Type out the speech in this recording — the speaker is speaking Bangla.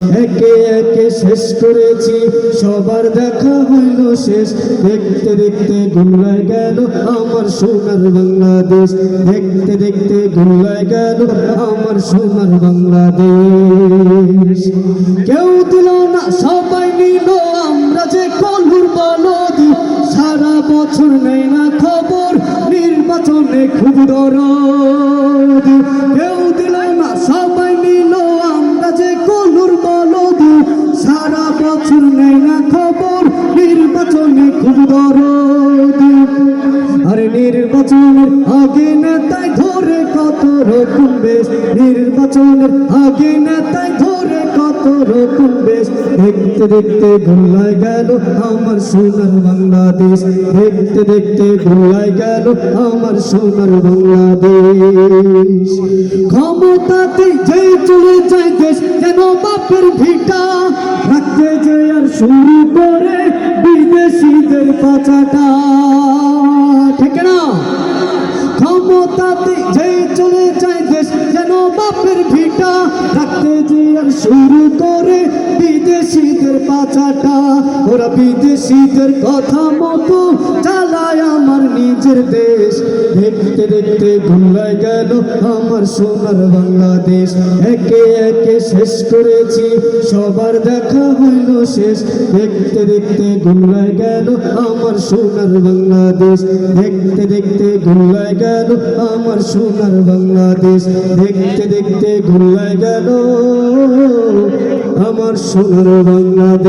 একে একে শেষ করেছি, সবার দেখা হইল শেষ। দেখতে দেখতে গুমরায় গেল আমার সোনার বাংলাদেশ। দেখতে দেখতে গুমরায় গেল আমার সোনার বাংলাদেশ। কেউ দিল না, সবাই নিল, আমরা যে কলুর বলদ। সারা বছর নেই না খবর, নির্বাচনে খুব দরদ। কেউ দিল না, সবাই নিল, আমরা যে কলুর বলদ। সারা বছর নেই না খবর, নির্বাচনে খুব দরদ। আরে নির্বাচনের আগে নেতায় ধরে কত রকম বেশ। নির্বাচনের আগে নেতায় ধরে কত রকম বেশ। দেখতে দেখতে গুমরায় গেল আমার সোনার বাংলাদেশ। দেখতে দেখতে গুমরায় গেল আমার সোনার বাংলাদেশ। ক্ষমতাতে যে চলে যায় দেশ যেন বাপের ভিটা, রাখতে যে আর শুরু করে বিদেশিদের পাচাটা। ঠিক না? ক্ষমতাতে যে চলে যায় দেশ যেন বাপের ভিটা, রাখতে যে আর শুরু করে বিদেশিদের পাচাটা। ওরা বিদেশিদের কথা মতো চালায় আমার নিজের দেশ। দেখতে দেখতে গুমরায় গেল আমার সোনার বাংলাদেশ। একে একে শেষ করেছি, সবার দেখা হইল শেষ। দেখতে দেখতে গুমরায় গেল আমার সোনার বাংলাদেশ। দেখতে দেখতে গুমরায় গেল আমার সোনার বাংলাদেশ। দেখতে দেখতে গুমরায় গেল আমার সোনার বাংলাদেশ।